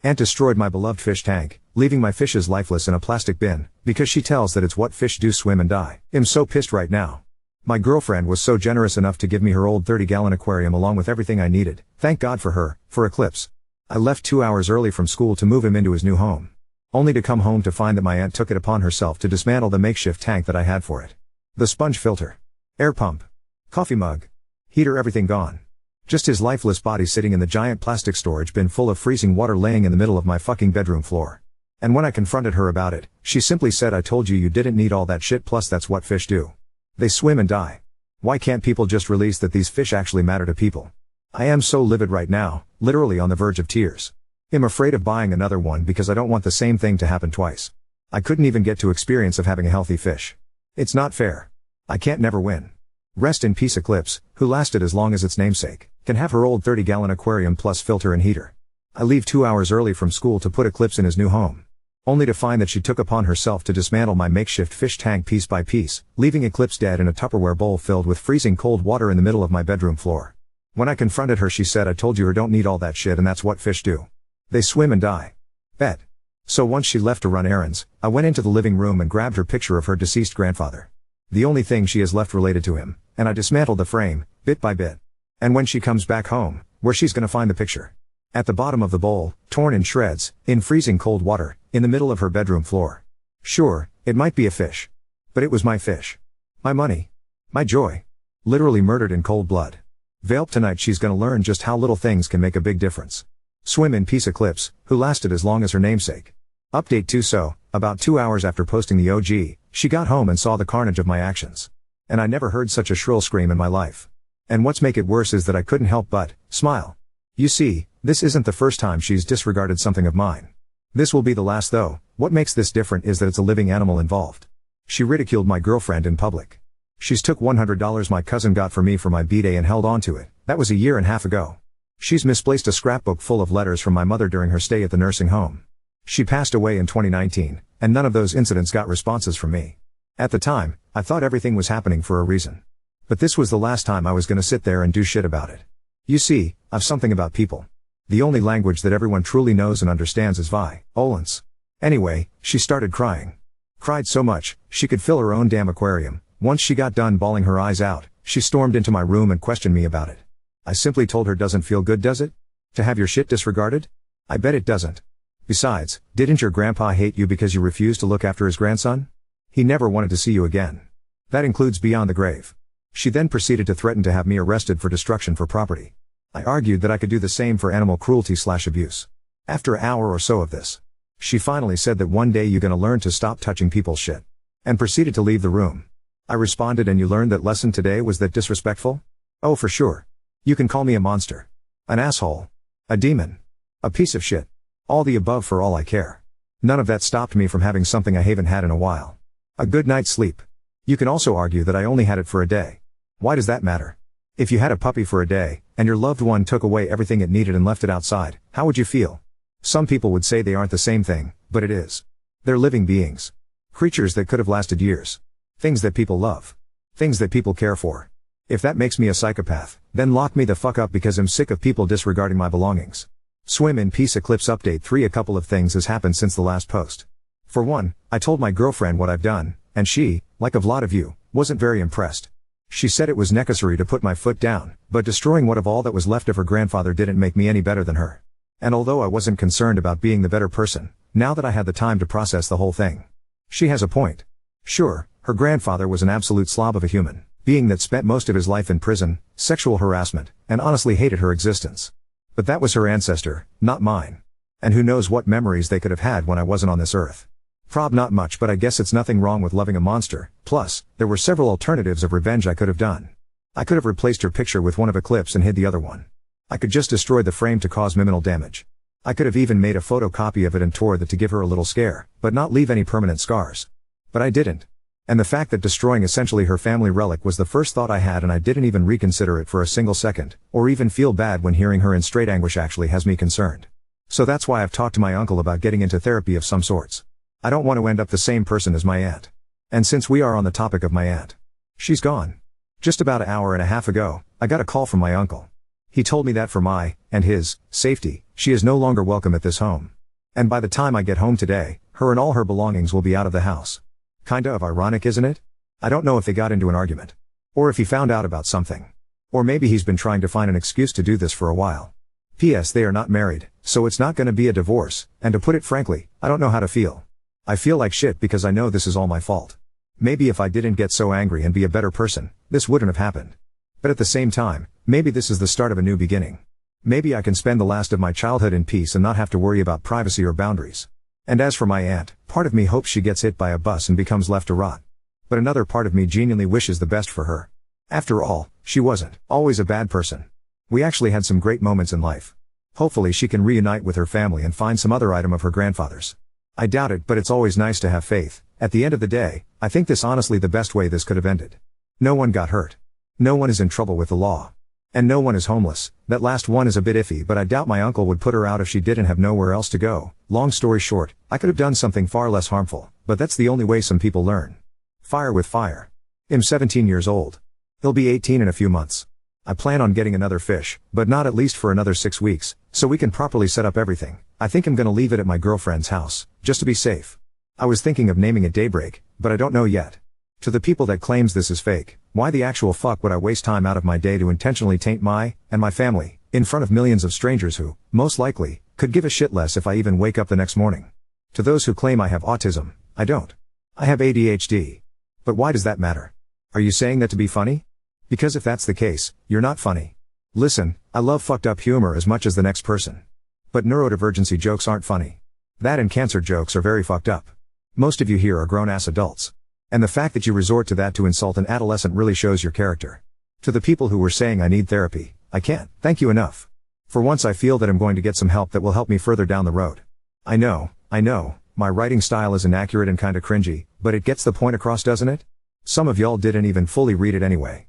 Aunt destroyed my beloved fish tank, leaving my fishes lifeless in a plastic bin, because she tells that it's what fish do, swim and die. I'm so pissed right now. My girlfriend was so generous enough to give me her old 30-gallon aquarium along with everything I needed. Thank God for her, for Eclipse. I left 2 hours early from school to move him into his new home. Only to come home to find that my aunt took it upon herself to dismantle the makeshift tank that I had for it. The sponge filter, air pump, coffee mug, heater, everything gone. Just his lifeless body sitting in the giant plastic storage bin full of freezing water laying in the middle of my fucking bedroom floor. And when I confronted her about it, she simply said, I told you you didn't need all that shit, plus that's what fish do. They swim and die. Why can't people just release that these fish actually matter to people? I am so livid right now, literally on the verge of tears. I'm afraid of buying another one because I don't want the same thing to happen twice. I couldn't even get to experience of having a healthy fish. It's not fair. I can't never win. Rest in peace Eclipse, who lasted as long as its namesake, can have her old 30-gallon aquarium plus filter and heater. I leave 2 hours early from school to put Eclipse in his new home. Only to find that she took upon herself to dismantle my makeshift fish tank piece by piece, leaving Eclipse dead in a Tupperware bowl filled with freezing cold water in the middle of my bedroom floor. When I confronted her, she said, I told you you don't need all that shit, and that's what fish do. They swim and die. Bet. So once she left to run errands, I went into the living room and grabbed her picture of her deceased grandfather. The only thing she has left related to him, and I dismantled the frame, bit by bit. And when she comes back home, where she's gonna find the picture? At the bottom of the bowl, torn in shreds, in freezing cold water, in the middle of her bedroom floor. Sure, it might be a fish. But it was my fish. My money. My joy. Literally murdered in cold blood. Velp, tonight she's gonna learn just how little things can make a big difference. Swim in peace Eclipse, who lasted as long as her namesake. Update 2. So, about 2 hours after posting the OG, she got home and saw the carnage of my actions. And I never heard such a shrill scream in my life. And what's make it worse is that I couldn't help but smile. You see, this isn't the first time she's disregarded something of mine. This will be the last though. What makes this different is that it's a living animal involved. She ridiculed my girlfriend in public. She's took $100 my cousin got for me for my b-day and held on to it. That was a year and a half ago. She's misplaced a scrapbook full of letters from my mother during her stay at the nursing home. She passed away in 2019, and none of those incidents got responses from me. At the time, I thought everything was happening for a reason. But this was the last time I was gonna sit there and do shit about it. You see, I've something about people. The only language that everyone truly knows and understands is violence. Anyway, she started crying. Cried so much, she could fill her own damn aquarium. Once she got done bawling her eyes out, she stormed into my room and questioned me about it. I simply told her, doesn't feel good, does it? To have your shit disregarded? I bet it doesn't. Besides, didn't your grandpa hate you because you refused to look after his grandson? He never wanted to see you again. That includes beyond the grave. She then proceeded to threaten to have me arrested for destruction for property. I argued that I could do the same for animal cruelty/abuse. After an hour or so of this, she finally said that one day you're gonna learn to stop touching people's shit. And proceeded to leave the room. I responded, and you learned that lesson today was that disrespectful? Oh, for sure. You can call me a monster. An asshole. A demon. A piece of shit. All the above for all I care. None of that stopped me from having something I haven't had in a while. A good night's sleep. You can also argue that I only had it for a day. Why does that matter? If you had a puppy for a day, and your loved one took away everything it needed and left it outside, how would you feel? Some people would say they aren't the same thing, but it is. They're living beings. Creatures that could have lasted years. Things that people love. Things that people care for. If that makes me a psychopath, then lock me the fuck up, because I'm sick of people disregarding my belongings. Swim in peace Eclipse. Update 3. A couple of things has happened since the last post. For one, I told my girlfriend what I've done, and she, like a lot of you, wasn't very impressed. She said it was necessary to put my foot down, but destroying what of all that was left of her grandfather didn't make me any better than her. And although I wasn't concerned about being the better person, now that I had the time to process the whole thing, she has a point. Sure, her grandfather was an absolute slob of a human being that spent most of his life in prison, sexual harassment, and honestly hated her existence. But that was her ancestor, not mine. And who knows what memories they could have had when I wasn't on this earth. Prob not much, but I guess it's nothing wrong with loving a monster. Plus, there were several alternatives of revenge I could have done. I could have replaced her picture with one of Eclipse and hid the other one. I could just destroy the frame to cause minimal damage. I could have even made a photocopy of it and tore that to give her a little scare, but not leave any permanent scars. But I didn't. And the fact that destroying essentially her family relic was the first thought I had, and I didn't even reconsider it for a single second, or even feel bad when hearing her in straight anguish, actually has me concerned. So that's why I've talked to my uncle about getting into therapy of some sorts. I don't want to end up the same person as my aunt. And since we are on the topic of my aunt, she's gone. Just about an hour and a half ago, I got a call from my uncle. He told me that for my, and his, safety, she is no longer welcome at this home. And by the time I get home today, her and all her belongings will be out of the house. Kinda of ironic, isn't it? I don't know if they got into an argument. Or if he found out about something. Or maybe he's been trying to find an excuse to do this for a while. P.S. They are not married, so it's not gonna be a divorce, and to put it frankly, I don't know how to feel. I feel like shit because I know this is all my fault. Maybe if I didn't get so angry and be a better person, this wouldn't have happened. But at the same time, maybe this is the start of a new beginning. Maybe I can spend the last of my childhood in peace and not have to worry about privacy or boundaries. And as for my aunt, part of me hopes she gets hit by a bus and becomes left to rot. But another part of me genuinely wishes the best for her. After all, she wasn't always a bad person. We actually had some great moments in life. Hopefully she can reunite with her family and find some other item of her grandfather's. I doubt it, but it's always nice to have faith. At the end of the day, I think this honestly the best way this could have ended. No one got hurt. No one is in trouble with the law. And no one is homeless. That last one is a bit iffy, but I doubt my uncle would put her out if she didn't have nowhere else to go. Long story short, I could have done something far less harmful, but that's the only way some people learn. Fire with fire. I'm 17 years old. He'll be 18 in a few months. I plan on getting another fish, but not at least for another 6 weeks, so we can properly set up everything. I think I'm gonna leave it at my girlfriend's house, just to be safe. I was thinking of naming it Daybreak, but I don't know yet. To the people that claims this is fake, why the actual fuck would I waste time out of my day to intentionally taint my, and my family, in front of millions of strangers who, most likely, could give a shit less if I even wake up the next morning? To those who claim I have autism, I don't. I have ADHD. But why does that matter? Are you saying that to be funny? Because if that's the case, you're not funny. Listen, I love fucked up humor as much as the next person. But neurodivergency jokes aren't funny. That and cancer jokes are very fucked up. Most of you here are grown-ass adults. And the fact that you resort to that to insult an adolescent really shows your character. To the people who were saying I need therapy, I can't thank you enough. For once I feel that I'm going to get some help that will help me further down the road. I know, my writing style is inaccurate and kinda cringy, but it gets the point across, doesn't it? Some of y'all didn't even fully read it anyway.